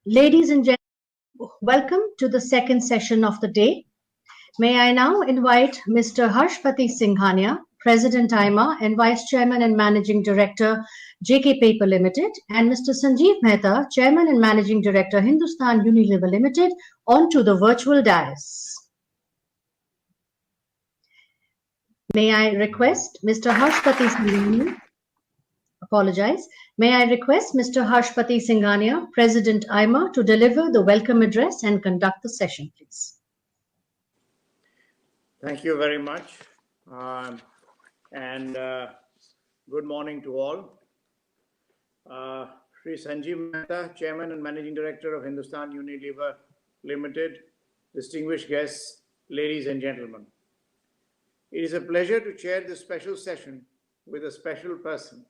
Ladies and gentlemen, welcome to the second session of the day. May I now invite Mr. Harshpati Singhania, President AIMA and Vice Chairman and Managing Director, JK Paper Limited, and Mr. Sanjiv Mehta, Chairman and Managing Director, Hindustan Unilever Limited, onto the virtual dais. May I request Mr. Harshpati Singhania May I request Mr. Harshpati Singhania, President AIMA, to deliver the welcome address and conduct the session, please. Thank you very much. And good morning to all. Sri Sanjiv Mehta, Chairman and Managing Director of Hindustan Unilever Limited, distinguished guests, ladies and gentlemen. It is a pleasure to chair this special session with a special person,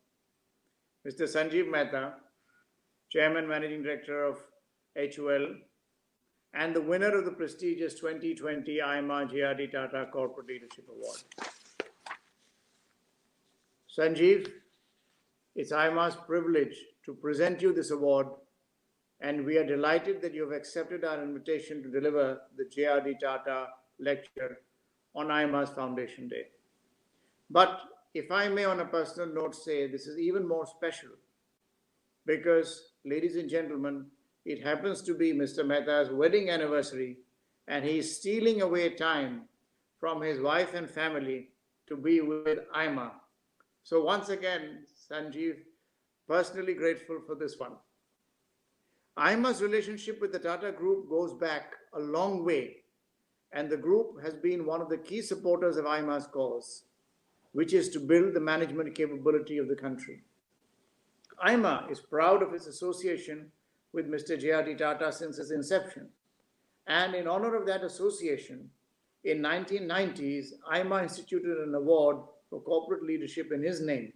Mr. Sanjiv Mehta, Chairman Managing Director of HUL, and the winner of the prestigious 2020 AIMA JRD Tata Corporate Leadership Award. Sanjiv, it's AIMA's privilege to present you this award, and we are delighted that you have accepted our invitation to deliver the JRD Tata lecture on AIMA's Foundation Day. But if I may, on a personal note, say this is even more special because, ladies and gentlemen, it happens to be Mr. Mehta's wedding anniversary, and he is stealing away time from his wife and family to be with AIMA. So once again, Sanjiv, personally grateful for this one. AIMA's relationship with the Tata Group goes back a long way, and the group has been one of the key supporters of AIMA's cause, which is to build the management capability of the country. AIMA is proud of its association with Mr. JRD Tata since its inception. And in honor of that association, in 1990s, AIMA instituted an award for corporate leadership in his name,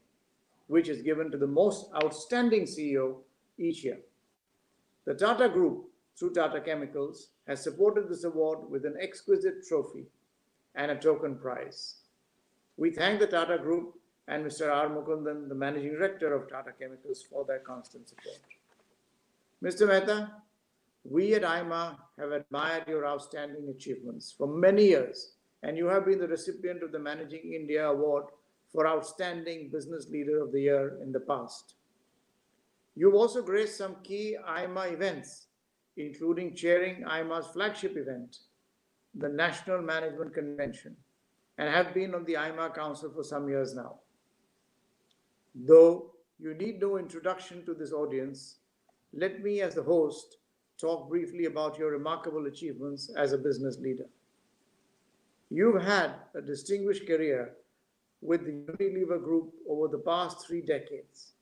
which is given to the most outstanding CEO each year. The Tata Group, through Tata Chemicals, has supported this award with an exquisite trophy and a token prize. We thank the Tata Group and Mr. R. Mukundan, the Managing Director of Tata Chemicals, for their constant support. Mr. Mehta, we at AIMA have admired your outstanding achievements for many years, and you have been the recipient of the Managing India Award for Outstanding Business Leader of the Year in the past. You've also graced some key AIMA events, including chairing AIMA's flagship event, the National Management Convention, and have been on the AIMA Council for some years now. Though you need no introduction to this audience, let me, as the host, talk briefly about your remarkable achievements as a business leader. You've had a distinguished career with the Unilever Group over the past 3 decades,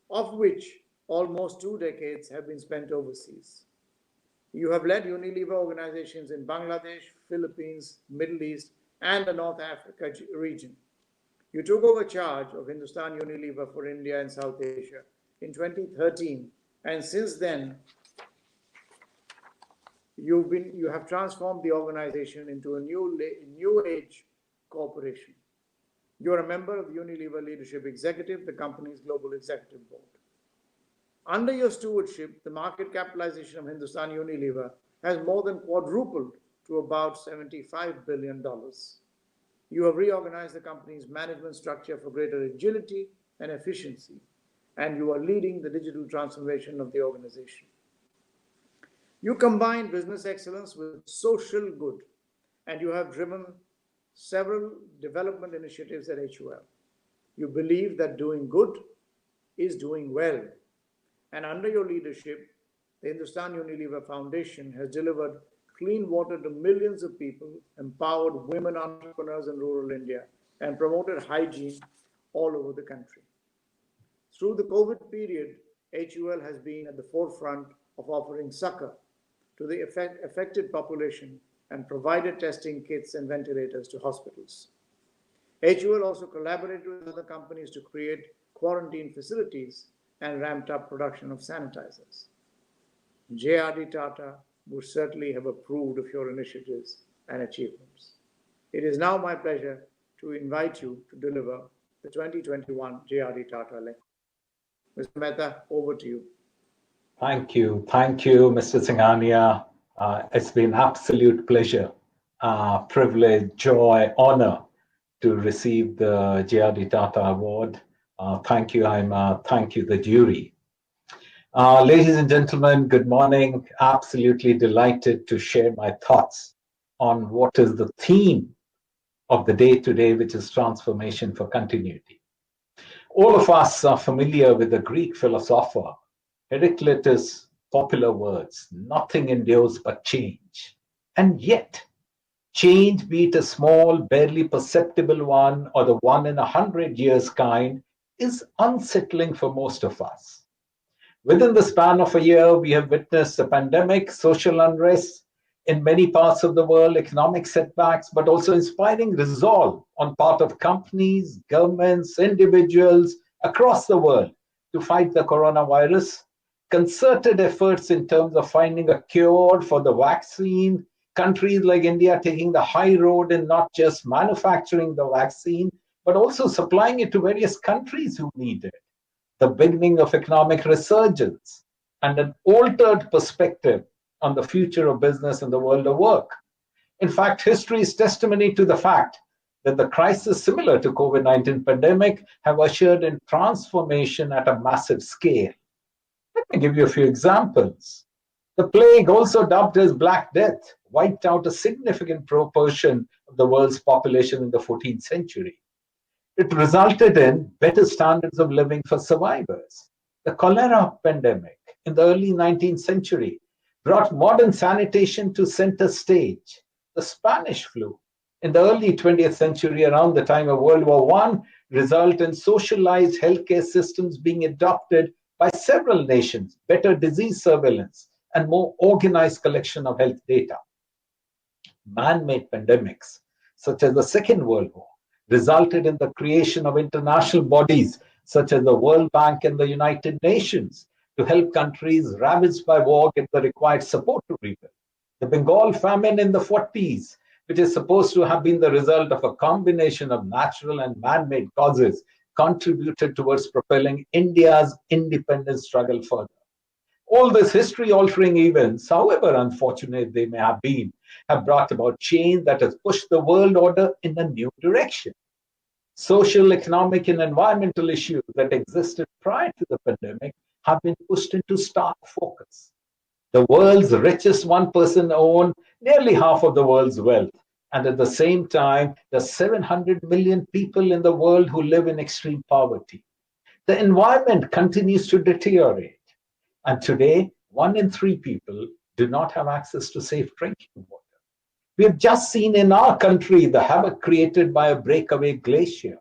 of which almost 2 decades have been spent overseas. You have led Unilever organizations in Bangladesh, Philippines, Middle East, and the North Africa region. You took over charge of Hindustan Unilever for India and South Asia in 2013, and since then, you have transformed the organization into a new age corporation. You are a member of the Unilever Leadership Executive, the company's global executive board. Under your stewardship, the market capitalization of Hindustan Unilever has more than quadrupled to about $75 billion. You have reorganized the company's management structure for greater agility and efficiency, and you are leading the digital transformation of the organization. You combine business excellence with social good, and you have driven several development initiatives at HUL. You believe that doing good is doing well. And under your leadership, the Hindustan Unilever Foundation has delivered clean water to millions of people, empowered women entrepreneurs in rural India, and promoted hygiene all over the country. Through the COVID period, HUL has been at the forefront of offering succor to the affected population and provided testing kits and ventilators to hospitals. HUL also collaborated with other companies to create quarantine facilities and ramped up production of sanitizers. JRD Tata would certainly have approved of your initiatives and achievements. It is now my pleasure to invite you to deliver the 2021 JRD Tata lecture. Mr. Mehta, over to you. Thank you, Mr. Singhania. It's been absolute pleasure, privilege, joy, honor to receive the JRD Tata Award. Thank you, AIMA. Thank you, the jury. Ladies and gentlemen, good morning. Absolutely delighted to share my thoughts on what is the theme of the day today, which is transformation for continuity. All of us are familiar with the Greek philosopher Heraclitus' popular words, nothing endures but change. And yet, change, be it a small, barely perceptible one or the one in 100 years kind, is unsettling for most of us. Within the span of a year, we have witnessed a pandemic, social unrest in many parts of the world, economic setbacks, but also inspiring resolve on part of companies, governments, individuals across the world to fight the coronavirus, concerted efforts in terms of finding a cure for the vaccine, countries like India taking the high road in not just manufacturing the vaccine, but also supplying it to various countries who need it, the beginning of economic resurgence, and an altered perspective on the future of business and the world of work. In fact, history is testimony to the fact that the crisis similar to COVID-19 pandemic have ushered in transformation at a massive scale. Let me give you a few examples. The plague, also dubbed as Black Death, wiped out a significant proportion of the world's population in the 14th century. It resulted in better standards of living for survivors. The cholera pandemic in the early 19th century brought modern sanitation to center stage. The Spanish flu in the early 20th century, around the time of World War I, resulted in socialized healthcare systems being adopted by several nations, better disease surveillance, and more organized collection of health data. Man-made pandemics, such as the Second World War, resulted in the creation of international bodies such as the World Bank and the United Nations to help countries ravaged by war get the required support to rebuild. The Bengal Famine in the 40s, which is supposed to have been the result of a combination of natural and man-made causes, contributed towards propelling India's independence struggle further. All these history-altering events, however unfortunate they may have been, have brought about change that has pushed the world order in a new direction. Social, economic, and environmental issues that existed prior to the pandemic have been pushed into stark focus. The world's richest 1% own nearly half of the world's wealth, and at the same time, there are 700 million people in the world who live in extreme poverty. The environment continues to deteriorate, and today, 1 in 3 people do not have access to safe drinking water. We have just seen in our country the havoc created by a breakaway glacier,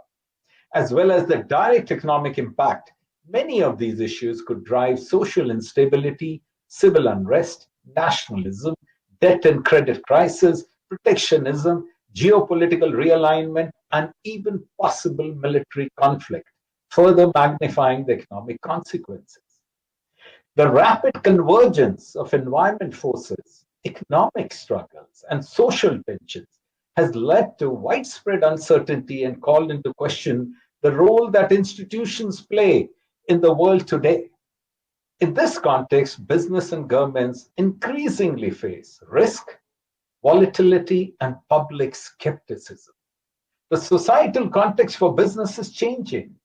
as well as the direct economic impact. Many of these issues could drive social instability, civil unrest, nationalism, debt and credit crisis, protectionism, geopolitical realignment, and even possible military conflict, further magnifying the economic consequences. The rapid convergence of environment forces, economic struggles, and social tensions has led to widespread uncertainty and called into question the role that institutions play in the world today. In this context, business and governments increasingly face risk, volatility, and public skepticism. The societal context for business is changing.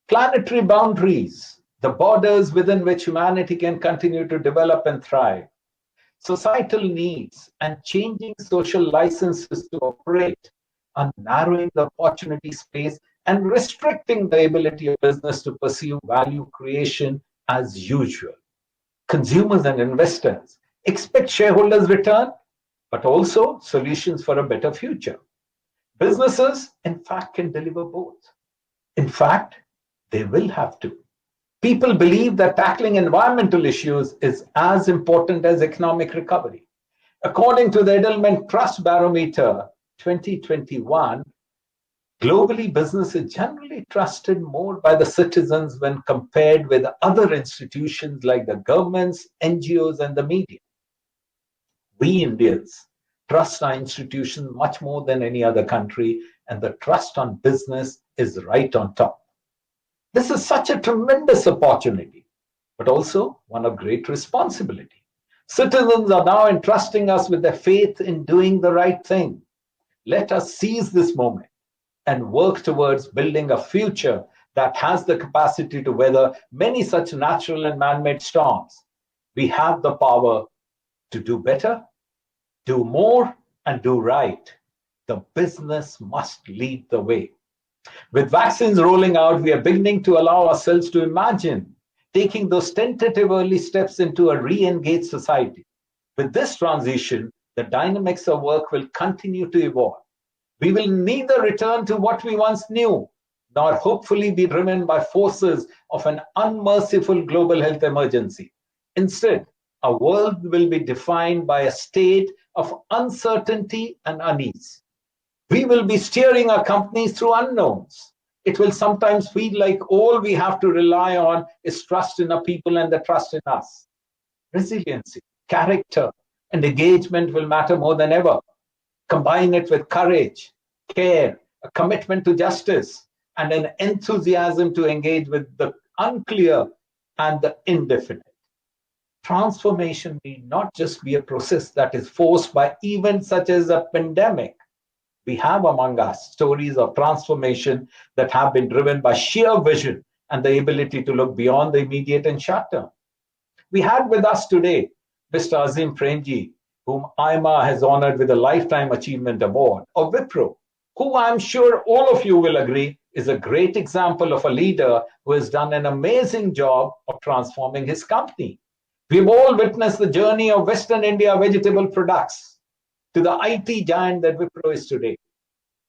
Planetary boundaries, the borders within which humanity can continue to develop and thrive, societal needs, and changing social licenses to operate are narrowing the opportunity space and restricting the ability of business to pursue value creation as usual. Consumers and investors expect shareholders' return, but also solutions for a better future. Businesses, in fact, can deliver both. In fact, they will have to. People believe that tackling environmental issues is as important as economic recovery. According to the Edelman Trust Barometer 2021, globally, business is generally trusted more by the citizens when compared with other institutions like the governments, NGOs, and the media. We Indians trust our institutions much more than any other country, and the trust on business is right on top. This is such a tremendous opportunity. but also one of great responsibility. Citizens are now entrusting us with their faith in doing the right thing. Let us seize this moment and work towards building a future that has the capacity to weather many such natural and man-made storms. We have the power to do better, do more, and do right. The business must lead the way. With vaccines rolling out, we are beginning to allow ourselves to imagine taking those tentative early steps into a re-engaged society. With this transition, the dynamics of work will continue to evolve. We will neither return to what we once knew, nor hopefully be driven by forces of an unmerciful global health emergency. Instead, our world will be defined by a state of uncertainty and unease. We will be steering our companies through unknowns. It will sometimes feel like all we have to rely on is trust in our people and the trust in us. Resiliency, character, and engagement will matter more than ever. Combine it with courage, care, a commitment to justice, and an enthusiasm to engage with the unclear and the indefinite. Transformation need not just be a process that is forced by events such as a pandemic. We have among us stories of transformation that have been driven by sheer vision and the ability to look beyond the immediate and short term. We had with us today Mr. Azim Premji, whom AIMA has honored with a Lifetime Achievement Award, or Wipro, who I'm sure all of you will agree is a great example of a leader who has done an amazing job of transforming his company. We've all witnessed the journey of Western India vegetable products to the IT giant that Wipro is today.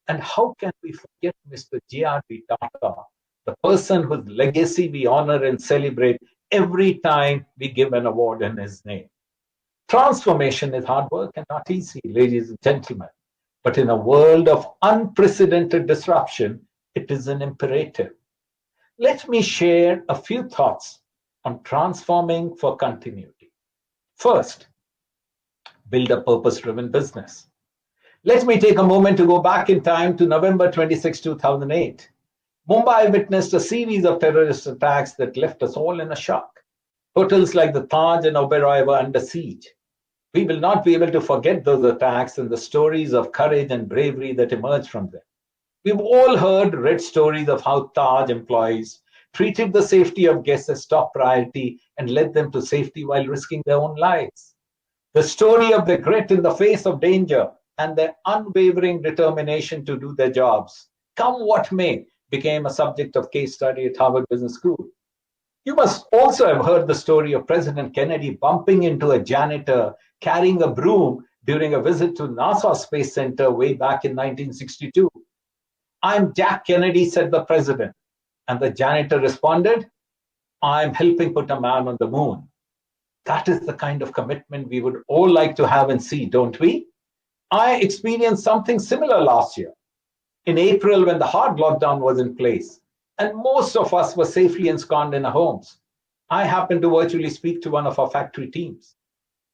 And how can we forget Mr. JRD Tata, the person whose legacy we honor and celebrate every time we give an award in his name? Transformation is hard work and not easy, ladies and gentlemen. But in a world of unprecedented disruption, it is an imperative. Let me share a few thoughts on transforming for continuity. First, build a purpose-driven business. Let me take a moment to go back in time to November 26, 2008. Mumbai witnessed a series of terrorist attacks that left us all in a shock. Hotels like the Taj and Oberoi were under siege. We will not be able to forget those attacks and the stories of courage and bravery that emerged from them. We've all read stories of how Taj employees treated the safety of guests as top priority and led them to safety while risking their own lives. The story of their grit in the face of danger and their unwavering determination to do their jobs, come what may, became a subject of case study at Harvard Business School. You must also have heard the story of President Kennedy bumping into a janitor carrying a broom during a visit to NASA Space Center way back in 1962. "I'm Jack Kennedy," said the president. And the janitor responded, "I'm helping put a man on the moon." That is the kind of commitment we would all like to have and see, don't we? I experienced something similar last year. In April, when the hard lockdown was in place, and most of us were safely ensconced in our homes, I happened to virtually speak to one of our factory teams.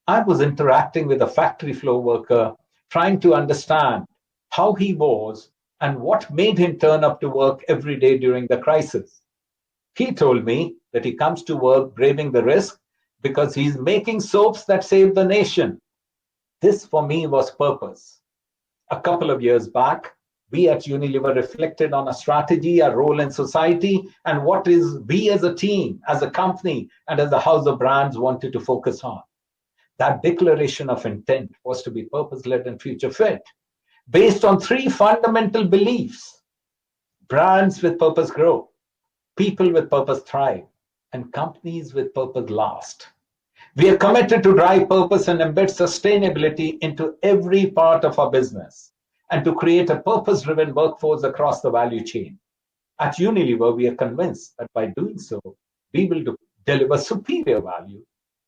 I was interacting with a factory floor worker, trying to understand how he was and what made him turn up to work every day during the crisis. He told me that he comes to work braving the risk because he's making soaps that save the nation. This for me was purpose. A couple of years back, we at Unilever reflected on our strategy, our role in society, and what is we as a team, as a company, and as a house of brands wanted to focus on. That declaration of intent was to be purpose-led and future-fit, based on three fundamental beliefs. Brands with purpose grow, people with purpose thrive, and companies with purpose last. We are committed to drive purpose and embed sustainability into every part of our business, and to create a purpose-driven workforce across the value chain. At Unilever, we are convinced that by doing so, we will deliver superior value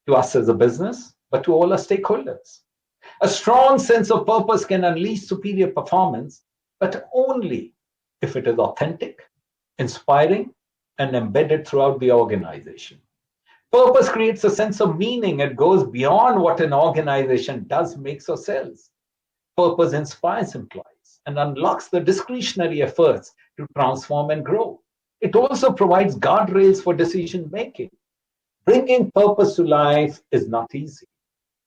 to us as a business, but to all our stakeholders. A strong sense of purpose can unleash superior performance, but only if it is authentic, inspiring, and embedded throughout the organization. Purpose creates a sense of meaning. It goes beyond what an organization does, makes, or sells. Purpose inspires employees and unlocks the discretionary efforts to transform and grow. It also provides guardrails for decision making. Bringing purpose to life is not easy.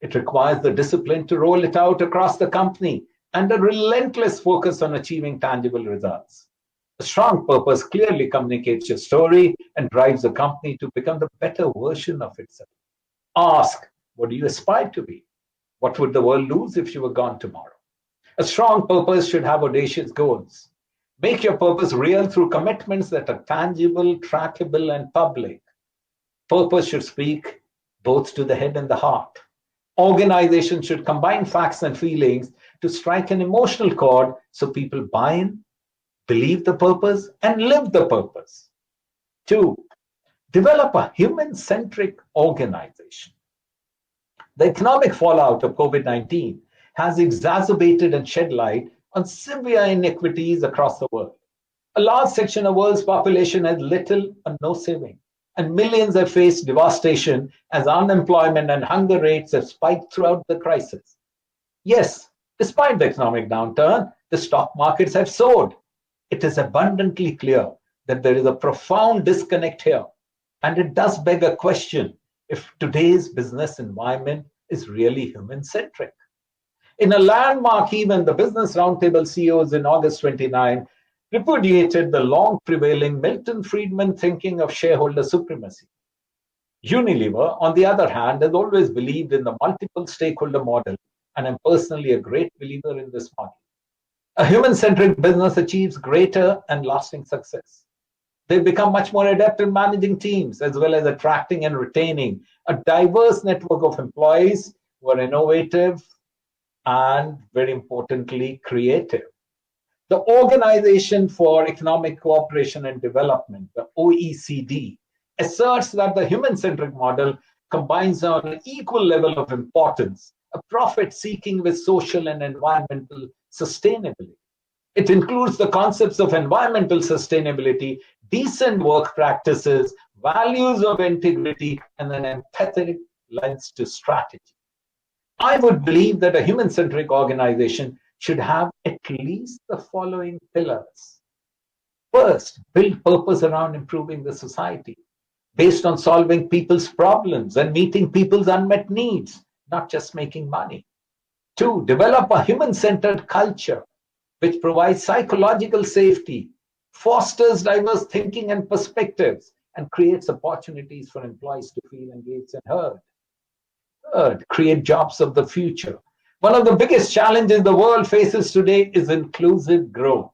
It requires the discipline to roll it out across the company and a relentless focus on achieving tangible results. A strong purpose clearly communicates your story and drives the company to become the better version of itself. Ask, what do you aspire to be? What would the world lose if you were gone tomorrow? A strong purpose should have audacious goals. Make your purpose real through commitments that are tangible, trackable, and public. Purpose should speak both to the head and the heart. Organizations should combine facts and feelings to strike an emotional chord so people buy in, believe the purpose, and live the purpose. Two, develop a human centric organization. The economic fallout of COVID 19 has exacerbated and shed light on severe inequities across the world. A large section of the world's population has little or no saving, and millions have faced devastation as unemployment and hunger rates have spiked throughout the crisis. Yes, despite the economic downturn, the stock markets have soared. It is abundantly clear that there is a profound disconnect here, and it does beg a question if today's business environment is really human centric. In a landmark event, the Business Roundtable CEOs in August 29 repudiated the long prevailing Milton Friedman thinking of shareholder supremacy. Unilever, on the other hand, has always believed in the multiple stakeholder model, and I'm personally a great believer in this model. A human centric business achieves greater and lasting success. They become much more adept in managing teams as well as attracting and retaining a diverse network of employees who are innovative and, very importantly, creative. The Organization for Economic Cooperation and Development, the OECD, asserts that the human-centric model combines on an equal level of importance a profit seeking with social and environmental sustainability. It includes the concepts of environmental sustainability, decent work practices, values of integrity, and an empathetic lens to strategy. I would believe that a human-centric organization should have at least the following pillars. First, build purpose around improving the society, based on solving people's problems and meeting people's unmet needs, not just making money. Two, develop a human-centered culture which provides psychological safety, fosters diverse thinking and perspectives, and creates opportunities for employees to feel engaged and heard. Third, create jobs of the future. One of the biggest challenges the world faces today is inclusive growth,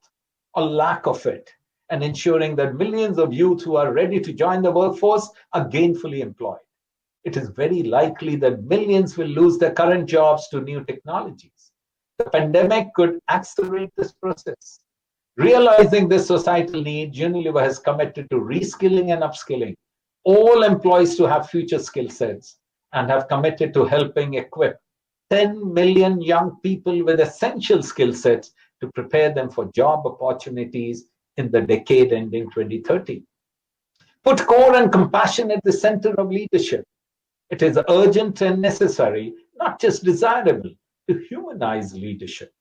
or lack of it, and ensuring that millions of youth who are ready to join the workforce are gainfully employed. It is very likely that millions will lose their current jobs to new technologies. The pandemic could accelerate this process. Realizing this societal need, Unilever has committed to reskilling and upskilling all employees to have future skill sets and have committed to helping equip 10 million young people with essential skill sets to prepare them for job opportunities in the decade ending 2030. Put core and compassion at the center of leadership. It is urgent and necessary, not just desirable, to humanize leadership.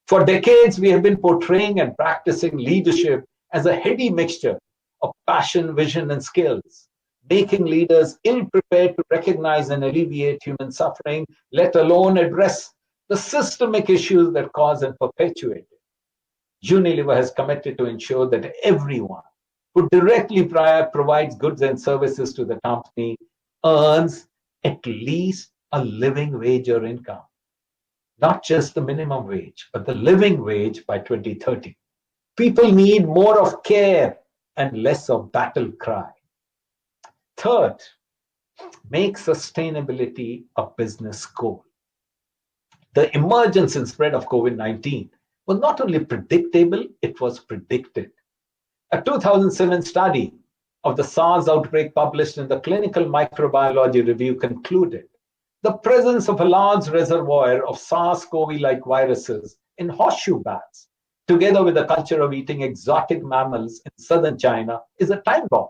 For decades, we have been portraying and practicing leadership as a heady mixture of passion, vision, and skills, making leaders ill-prepared to recognize and alleviate human suffering, let alone address the systemic issues that cause and perpetuate it. Unilever has committed to ensure that everyone who directly provides goods and services to the company earns at least a living wage or income. Not just the minimum wage, but the living wage by 2030. People need more of care and less of battle cry. Third, make sustainability a business goal. The emergence and spread of COVID-19 was not only predictable, it was predicted. A 2007 study of the SARS outbreak published in the Clinical Microbiology Review concluded the presence of a large reservoir of SARS-CoV-like viruses in horseshoe bats, together with the culture of eating exotic mammals in southern China, is a time bomb.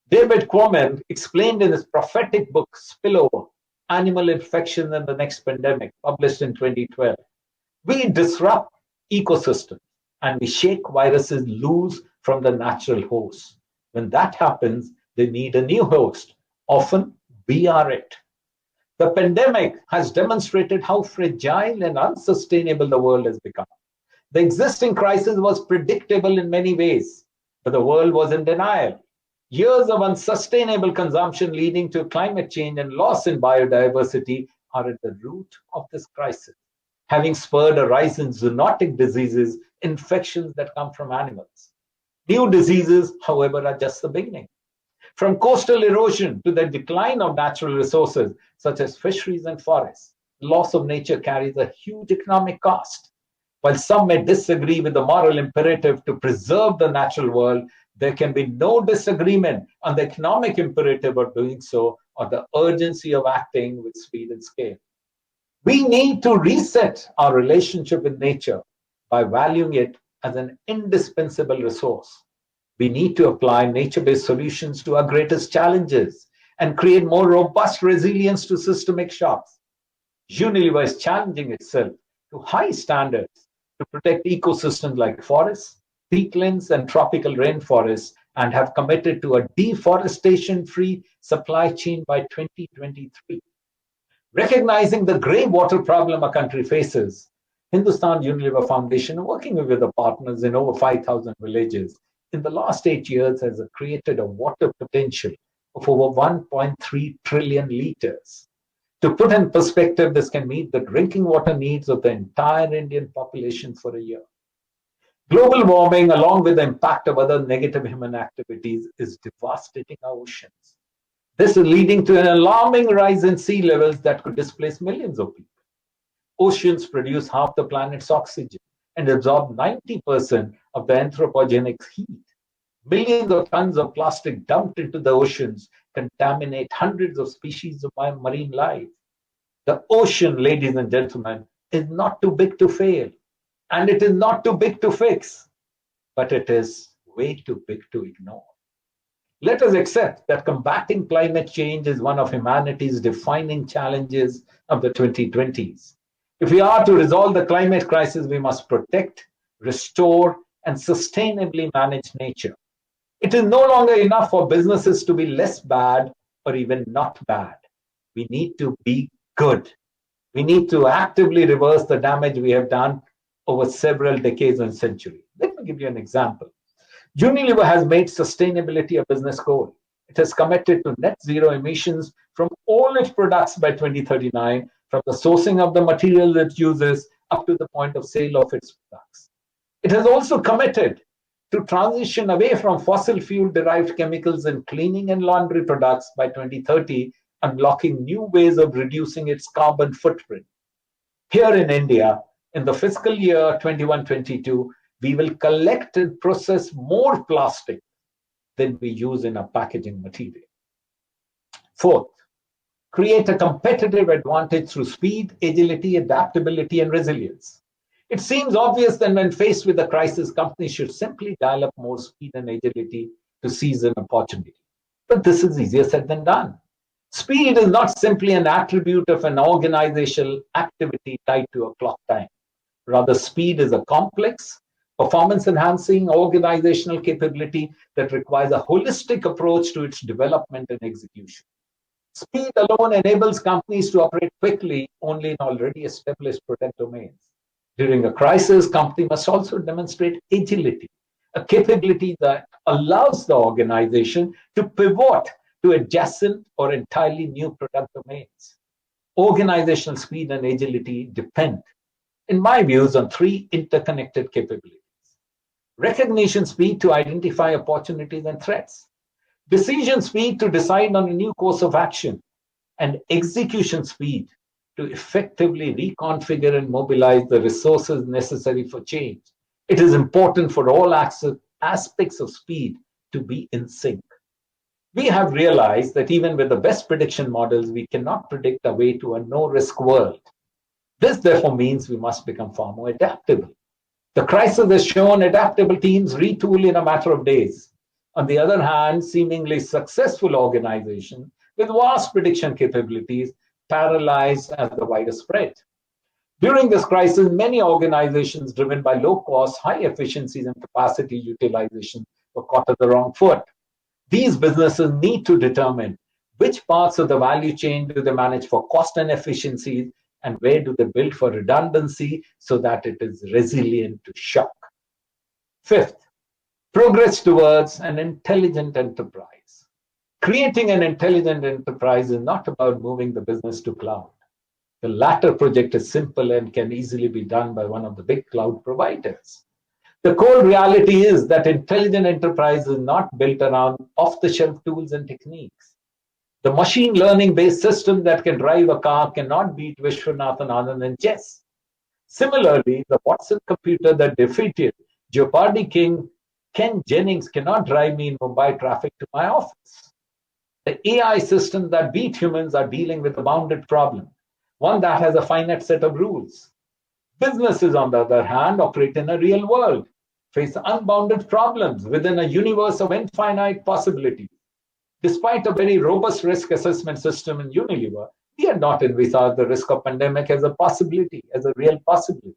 David Quammen explained in his prophetic book, Spillover, Animal Infection and the Next Pandemic, published in 2012. We disrupt ecosystems and we shake viruses loose from the natural host. When that happens, they need a new host, Often, we are it. The pandemic has demonstrated how fragile and unsustainable the world has become. The existing crisis was predictable in many ways, but the world was in denial. Years of unsustainable consumption leading to climate change and loss in biodiversity are at the root of this crisis, having spurred a rise in zoonotic diseases, infections that come from animals. New diseases, however, are just the beginning. From coastal erosion to the decline of natural resources such as fisheries and forests, loss of nature carries a huge economic cost. While some may disagree with the moral imperative to preserve the natural world, there can be no disagreement on the economic imperative of doing so or the urgency of acting with speed and scale. We need to reset our relationship with nature by valuing it as an indispensable resource. We need to apply nature-based solutions to our greatest challenges and create more robust resilience to systemic shocks. Unilever is challenging itself to high standards to protect ecosystems like forests, peatlands, and tropical rainforests, and have committed to a deforestation-free supply chain by 2023. Recognizing the grave water problem our country faces, Hindustan Unilever Foundation, working with the partners in over 5,000 villages, in the last 8 years has created a water potential of over 1.3 trillion liters. To put in perspective, this can meet the drinking water needs of the entire Indian population for a year. Global warming, along with the impact of other negative human activities, is devastating our oceans. This is leading to an alarming rise in sea levels that could displace millions of people. Oceans produce half the planet's oxygen and absorb 90% of the anthropogenic heat. Millions of tons of plastic dumped into the oceans contaminate hundreds of species of marine life. The ocean, ladies and gentlemen, is not too big to fail, and it is not too big to fix, but it is way too big to ignore. Let us accept that combating climate change is one of humanity's defining challenges of the 2020s. If we are to resolve the climate crisis, we must protect, restore, and sustainably manage nature. It is no longer enough for businesses to be less bad or even not bad. We need to be good. We need to actively reverse the damage we have done over several decades and centuries. Let me give you an example. Unilever has made sustainability a business goal. It has committed to net zero emissions from all its products by 2039, from the sourcing of the material it uses up to the point of sale of its products. It has also committed to transition away from fossil fuel derived chemicals in cleaning and laundry products by 2030, unlocking new ways of reducing its carbon footprint. Here in India, in the fiscal year 21-22, we will collect and process more plastic than we use in our packaging material. Fourth, create a competitive advantage through speed, agility, adaptability, and resilience. It seems obvious that when faced with a crisis, companies should simply dial up more speed and agility to seize an opportunity. But this is easier said than done. Speed is not simply an attribute of an organizational activity tied to a clock time. Rather, speed is a complex, performance-enhancing organizational capability that requires a holistic approach to its development and execution. Speed alone enables companies to operate quickly only in already established product domains. During a crisis, company must also demonstrate agility, a capability that allows the organization to pivot to adjacent or entirely new product domains. Organizational speed and agility depend, in my views, on three interconnected capabilities. Recognition speed to identify opportunities and threats. Decision speed to decide on a new course of action. And execution speed to effectively reconfigure and mobilize the resources necessary for change. It is important for all aspects of speed to be in sync. We have realized that even with the best prediction models, we cannot predict our way to a no-risk world. This therefore means we must become far more adaptable. The crisis has shown adaptable teams retool in a matter of days. On the other hand, seemingly successful organizations with vast prediction capabilities paralyzed as the virus spread. During this crisis, many organizations driven by low cost, high efficiencies, and capacity utilization were caught at the wrong foot. These businesses need to determine Which parts of the value chain do they manage for cost and efficiency, and where do they build for redundancy so that it is resilient to shock? Fifth, progress towards an intelligent enterprise. Creating an intelligent enterprise is not about moving the business to cloud. The latter project is simple and can easily be done by one of the big cloud providers. The core reality is that intelligent enterprise is not built around off-the-shelf tools and techniques. The machine learning based system that can drive a car cannot beat Vishwanathan Anand and chess. Similarly, the Watson computer that defeated Jeopardy king Ken Jennings cannot drive me in Mumbai traffic to my office. The AI systems that beat humans are dealing with a bounded problem, one that has a finite set of rules. Businesses, on the other hand, operate in a real world, face unbounded problems within a universe of infinite possibilities. Despite a very robust risk assessment system in Unilever, we had not envisaged the risk of pandemic as a possibility, as a real possibility.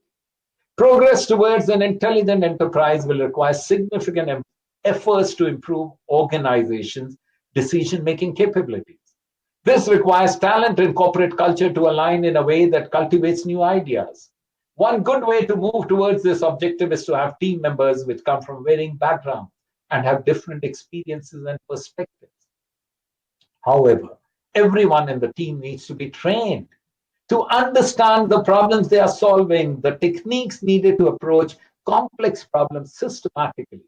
Progress towards an intelligent enterprise will require significant efforts to improve organizations' decision-making capabilities. This requires talent and corporate culture to align in a way that cultivates new ideas. One good way to move towards this objective is to have team members which come from varying backgrounds and have different experiences and perspectives. However, everyone in the team needs to be trained to understand the problems they are solving, the techniques needed to approach complex problems systematically.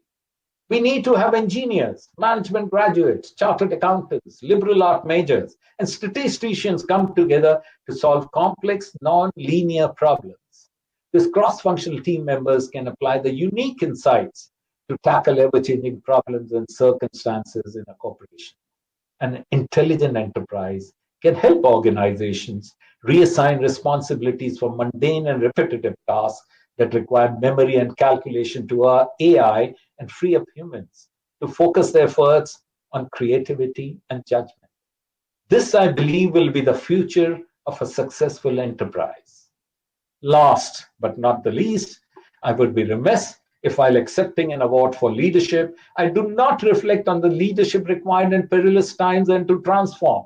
We need to have engineers, management graduates, chartered accountants, liberal art majors, and statisticians come together to solve complex, non-linear problems. These cross-functional team members can apply the unique insights to tackle ever-changing problems and circumstances in a corporation. An intelligent enterprise can help organizations reassign responsibilities for mundane and repetitive tasks that require memory and calculation to our AI and free up humans to focus their efforts on creativity and judgment. This, I believe, will be the future of a successful enterprise. Last but not the least, I would be remiss if, while accepting an award for leadership, I do not reflect on the leadership required in perilous times and to transform.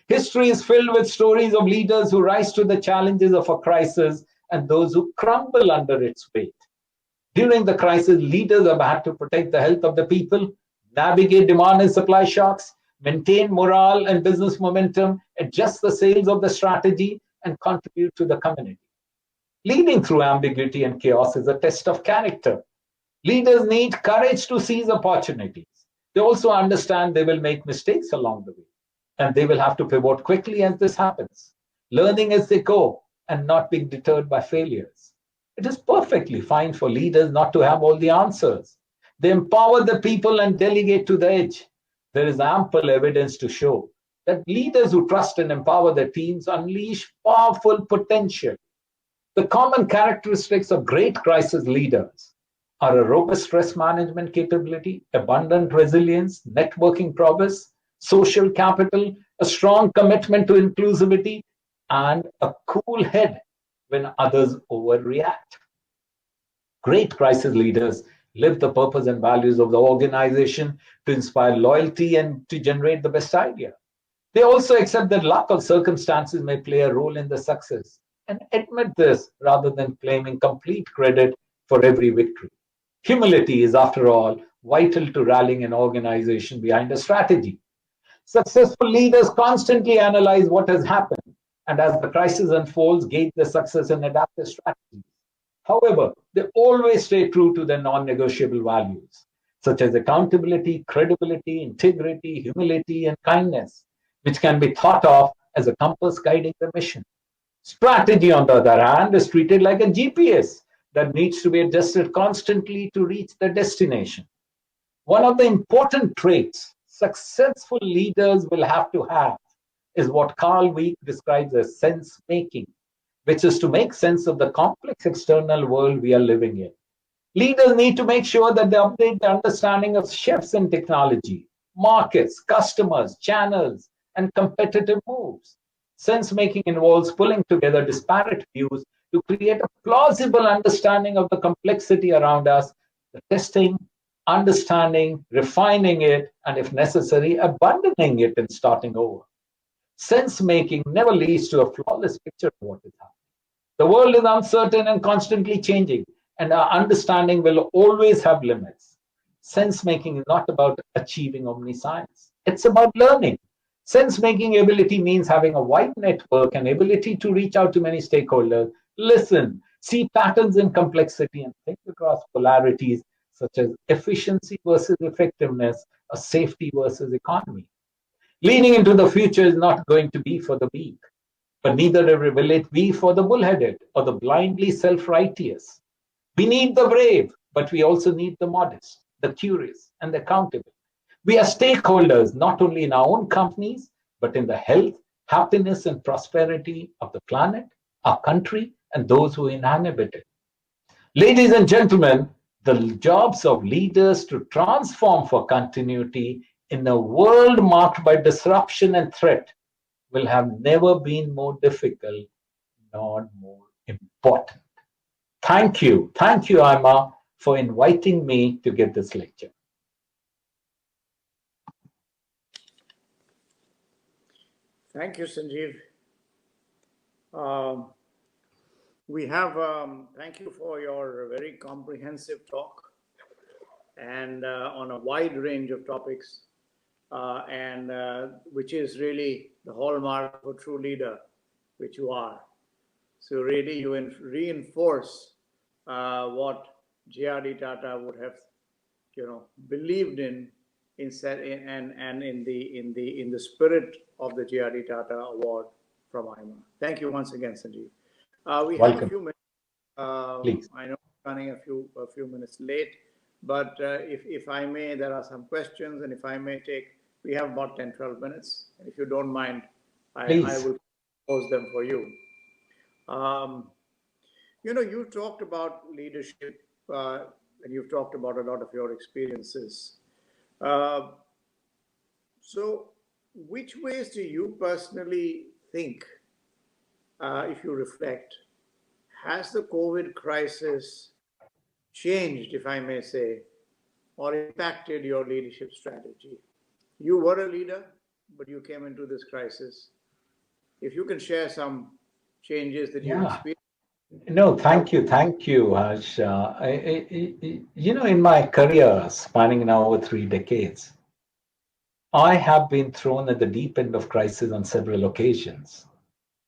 History is filled with stories of leaders who rise to the challenges of a crisis and those who crumble under its weight. During the crisis, leaders have had to protect the health of the people, navigate demand and supply shocks, maintain morale and business momentum, adjust the sails of the strategy, and contribute to the community. Leading through ambiguity and chaos is a test of character. Leaders need courage to seize opportunities. They also understand they will make mistakes along the way, and they will have to pivot quickly as this happens, learning as they go and not being deterred by failures. It is perfectly fine for leaders not to have all the answers. They empower the people and delegate to the edge. There is ample evidence to show that leaders who trust and empower their teams unleash powerful potential. The common characteristics of great crisis leaders are a robust stress management capability, abundant resilience, networking prowess, social capital, a strong commitment to inclusivity, and a cool head when others overreact. Great crisis leaders live the purpose and values of the organization to inspire loyalty and to generate the best idea. They also accept that luck or circumstances may play a role in the success and admit this rather than claiming complete credit for every victory. Humility is, after all, vital to rallying an organization behind a strategy. Successful leaders constantly analyze what has happened and, as the crisis unfolds, gauge their success and adapt their strategies. However, they always stay true to their non-negotiable values, such as accountability, credibility, integrity, humility, and kindness, which can be thought of as a compass guiding the mission. Strategy, on the other hand, is treated like a GPS that needs to be adjusted constantly to reach the destination. One of the important traits successful leaders will have to have is what Carl Weick describes as sense making, which is to make sense of the complex external world we are living in. Leaders need to make sure that they update their understanding of shifts in technology, markets, customers, channels, and competitive moves. Sense making involves pulling together disparate views to create a plausible understanding of the complexity around us, the testing, understanding, refining it, and if necessary, abandoning it and starting over. Sense making never leads to a flawless picture of what is happening. The world is uncertain and constantly changing, and our understanding will always have limits. Sense making is not about achieving omniscience, it's about learning. Sense making ability means having a wide network and ability to reach out to many stakeholders, listen, see patterns in complexity, and think across polarities such as efficiency versus effectiveness, or safety versus economy. Leaning into the future is not going to be for the weak, but neither will it be for the bullheaded or the blindly self righteous. We need the brave, but we also need the modest, the curious, and the accountable. We are stakeholders not only in our own companies, but in the health, happiness, and prosperity of the planet, our country, and those who inhabit it. Ladies and gentlemen, the jobs of leaders to transform for continuity in a world marked by disruption and threat will have never been more difficult nor more important. Thank you. Thank you, AIMA, for inviting me to give this lecture. Thank you, Sanjiv. Thank you for your very comprehensive talk and on a wide range of topics, and which is really the hallmark of a true leader, which you are. So really you reinforce what JRD Tata would have, believed in and in the spirit of the JRD Tata Award from AIMA. Thank you once again, Sanjiv. We Welcome. have a few minutes. Please. I know we're running a few minutes late, but if I may, there are some questions, and if I may we have about 10-12 minutes. If you don't mind, I will pose them for you. You talked about leadership, and you've talked about a lot of your experiences. So which ways do you personally think, if you reflect, has the COVID crisis changed, if I may say, or impacted your leadership strategy? You were a leader, but you came into this crisis. If you can share some changes that you experienced. No, thank you, Harsh. In my career, spanning now over 3 decades, I have been thrown at the deep end of crisis on several occasions.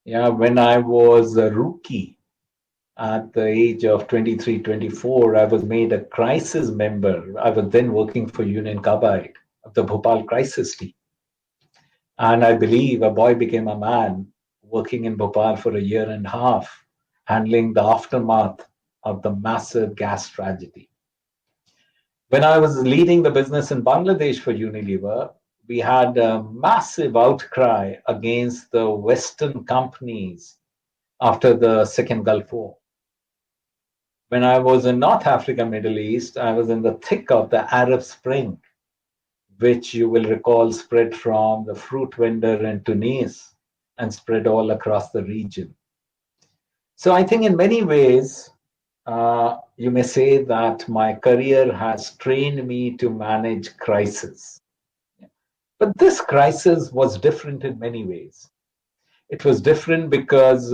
When I was a rookie at the age of 23, 24, I was made a crisis member. I was then working for Union Carbide of the Bhopal crisis team. And I believe a boy became a man working in Bhopal for a year and a half, handling the aftermath of the massive gas tragedy. When I was leading the business in Bangladesh for Unilever, we had a massive outcry against the Western companies after the Second Gulf War. When I was in North Africa, Middle East, I was in the thick of the Arab Spring, which you will recall spread from the fruit vendor in Tunis and spread all across the region. So I think in many ways, you may say that my career has trained me to manage crisis. But this crisis was different in many ways. It was different because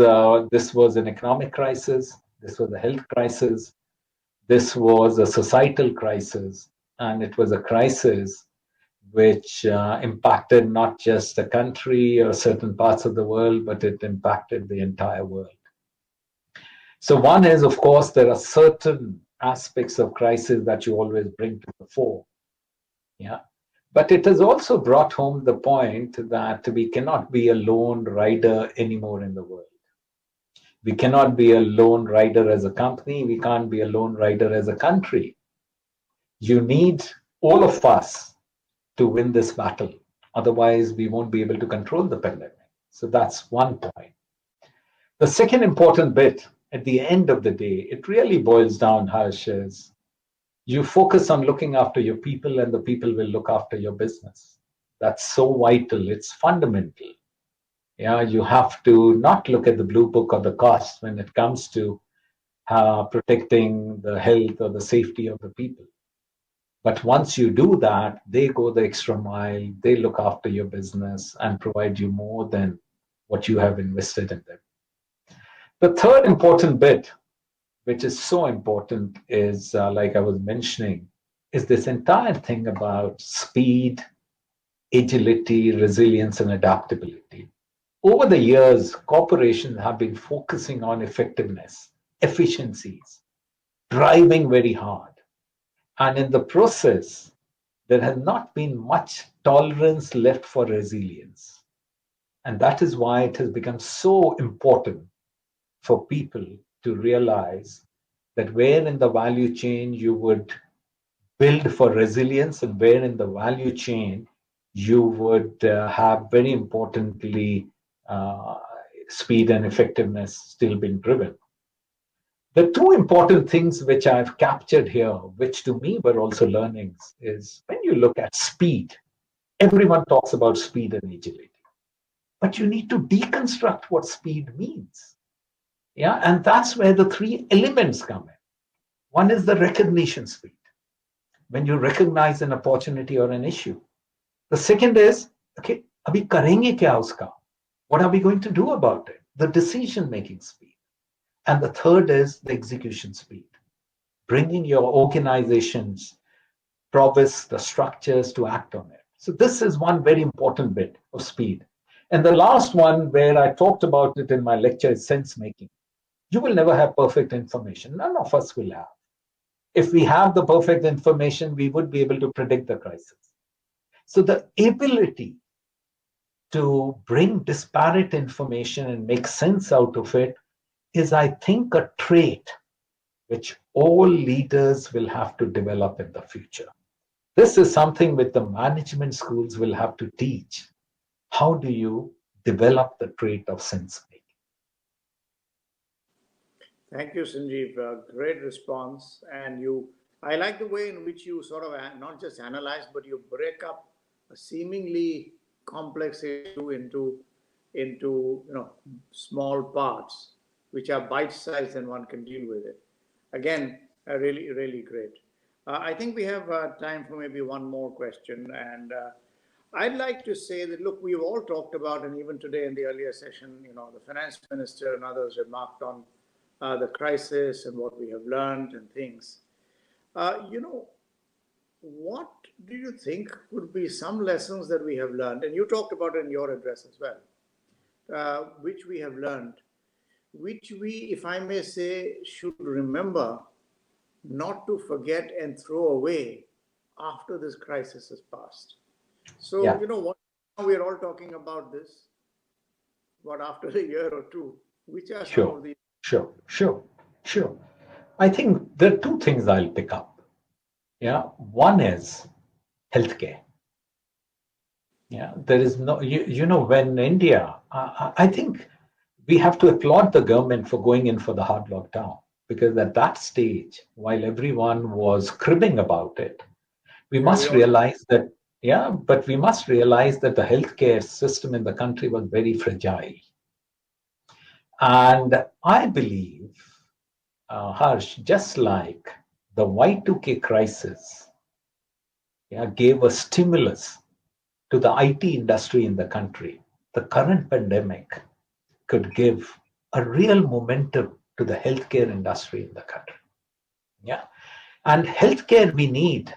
this was an economic crisis, this was a health crisis, this was a societal crisis, and it was a crisis which impacted not just a country or certain parts of the world, but it impacted the entire world. So one is, of course, there are certain aspects of crisis that you always bring to the fore. But it has also brought home the point that we cannot be a lone rider anymore in the world. We cannot be a lone rider as a company. We can't be a lone rider as a country. You need all of us to win this battle. Otherwise, we won't be able to control the pandemic. So that's one point. The second important bit, at the end of the day, it really boils down, Harsh, is you focus on looking after your people and the people will look after your business. That's so vital. It's fundamental. You have to not look at the blue book or the cost when it comes to protecting the health or the safety of the people. But once you do that, they go the extra mile, they look after your business and provide you more than what you have invested in them. The third important bit, which is so important, is like I was mentioning, is this entire thing about speed, agility, resilience, and adaptability. Over the years, corporations have been focusing on effectiveness, efficiencies, driving very hard. And in the process, there has not been much tolerance left for resilience. And that is why it has become so important for people to realize that where in the value chain you would build for resilience and where in the value chain you would have very importantly uh, speed and effectiveness still being driven. The two important things which I've captured here, which to me were also learnings, is when you look at speed, everyone talks about speed and agility, but you need to deconstruct what speed means. Yeah, and that's where the three elements come in. One is the recognition speed, when you recognize an opportunity or an issue. The second is, okay, abhi karenge kya uska? What are we going to do about it? The decision making speed. And the third is the execution speed, bringing your organization's prowess, the structures to act on it. So this is one very important bit of speed. And the last one where I talked about it in my lecture is sense making. You will never have perfect information. None of us will have. If we have the perfect information, we would be able to predict the crisis. So the ability to bring disparate information and make sense out of it is, I think, a trait which all leaders will have to develop in the future. This is something which the management schools will have to teach. How do you develop the trait of sense making? Thank you, Sanjeev. Great response. And I like the way in which you sort of not just analyze, but you break up a seemingly complex issue into small parts, which are bite-sized and one can deal with it. Again, really, really great. I think we have time for maybe one more question. And I'd like to say that, look, we've all talked about, and even today in the earlier session, the finance minister and others remarked on the crisis and what we have learned and things. What do you think would be some lessons that we have learned? And you talked about it in your address as well, which we have learned, which we, if I may say, should remember not to forget and throw away after this crisis has passed. So, Yeah. what we're all talking about this, what after a year or two, which are some of the Sure. I think there are two things I'll pick up. Yeah. One is healthcare. Yeah. There is no, when India, I think we have to applaud the government for going in for the hard lockdown, because at that stage, while everyone was cribbing about it, we must realize that, but we must realize that the healthcare system in the country was very fragile. And I believe, Harsh, just like the Y2K crisis gave a stimulus to the IT industry in the country, the current pandemic could give a real momentum to the healthcare industry in the country. Yeah. And healthcare we need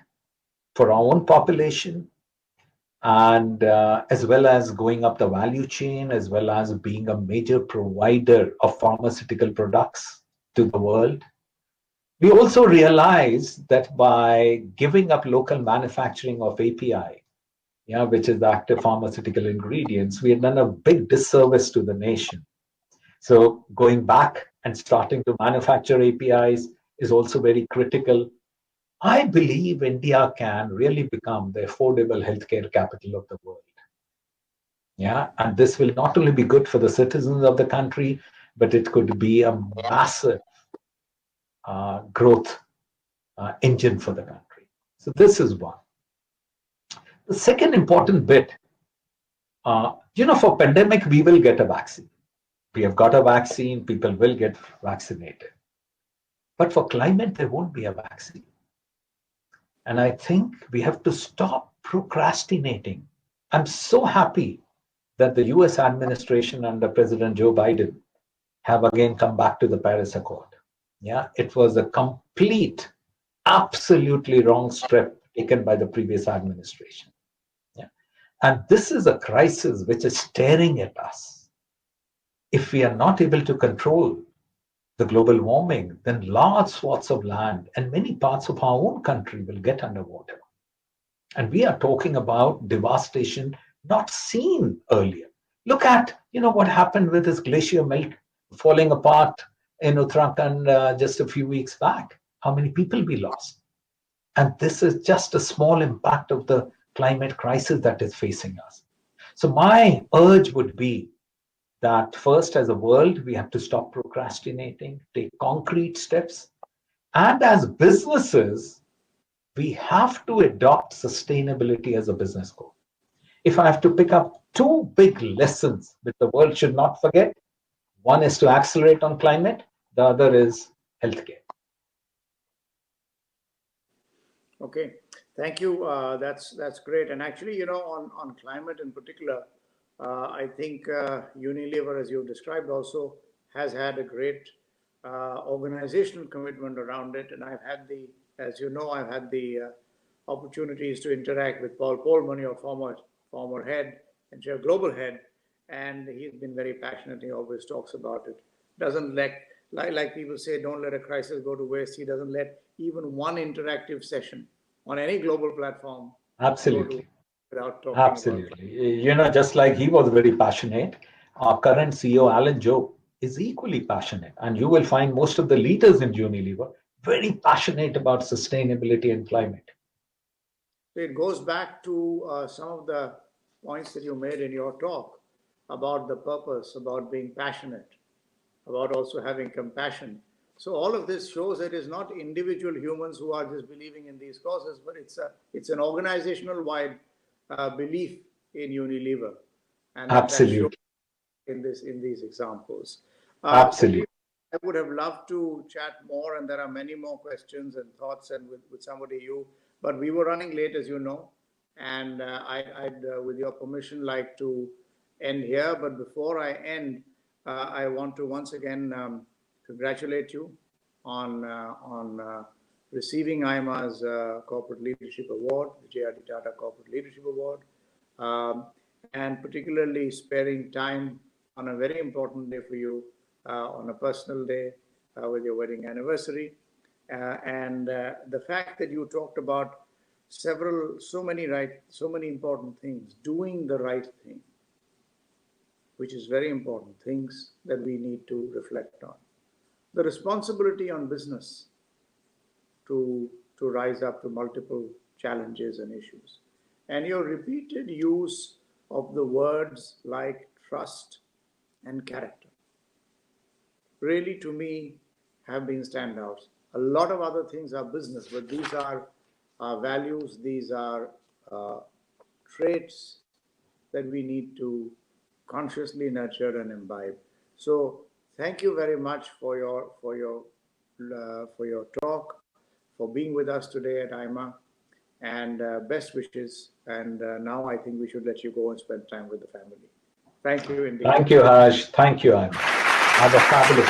for our own population, and as well as going up the value chain, as well as being a major provider of pharmaceutical products to the world. We also realize that by giving up local manufacturing of API, which is the active pharmaceutical ingredients, we have done a big disservice to the nation. So going back and starting to manufacture APIs is also very critical. I believe India can really become the affordable healthcare capital of the world. Yeah, and this will not only be good for the citizens of the country, but it could be a massive growth engine for the country. So this is one. The second important bit, for pandemic, we will get a vaccine. We have got a vaccine, people will get vaccinated. But for climate, there won't be a vaccine. And I think we have to stop procrastinating. I'm so happy that the US administration under President Joe Biden have again come back to the Paris Accord. Yeah, it was a complete, absolutely wrong step taken by the previous administration. Yeah. And this is a crisis which is staring at us. If we are not able to control the global warming, then large swaths of land and many parts of our own country will get underwater. And we are talking about devastation not seen earlier. Look at, what happened with this glacier melt falling apart in Uttarakhand just a few weeks back. How many people we lost? And this is just a small impact of the climate crisis that is facing us. So my urge would be that first, as a world, we have to stop procrastinating, take concrete steps. And as businesses, we have to adopt sustainability as a business goal. If I have to pick up two big lessons that the world should not forget, one is to accelerate on climate, the other is healthcare. Okay, thank you. That's great. And actually, on climate in particular, I think Unilever, as you've described, also has had a great organizational commitment around it. And I've had I've had the opportunities to interact with Paul Polman, your former head and your global head, and he's been very passionate. He always talks about it. Doesn't like people say, don't let a crisis go to waste. He doesn't let even one interactive session on any global platform Absolutely. without talking Absolutely. Just like he was very passionate, our current CEO, Alan Joe, is equally passionate. And you will find most of the leaders in Unilever very passionate about sustainability and climate. It goes back to some of the points that you made in your talk about the purpose, about being passionate, about also having compassion. So all of this shows that it's not individual humans who are just believing in these causes, but it's an organizational wide belief in Unilever, and that shows in these examples. Absolutely. I would have loved to chat more, and there are many more questions and thoughts, and with somebody but we were running late, as you know, and I'd with your permission, like to end here. But before I end, I want to once again congratulate you on receiving AIMA's Corporate Leadership Award, the JRD Tata Corporate Leadership Award, and particularly sparing time on a very important day for you, on a personal day with your wedding anniversary. And the fact that you talked about so many important things, doing the right thing, which is very important, things that we need to reflect on. The responsibility on business to rise up to multiple challenges and issues. And your repeated use of the words like trust and character really, to me, have been standouts. A lot of other things are business, but these are values, these are traits that we need to consciously nurture and imbibe. So thank you very much for your talk, for being with us today at AIMA, and best wishes. And now I think we should let you go and spend time with the family. Thank you indeed. Thank you, Harsh. Thank you, AIMA. Have a fabulous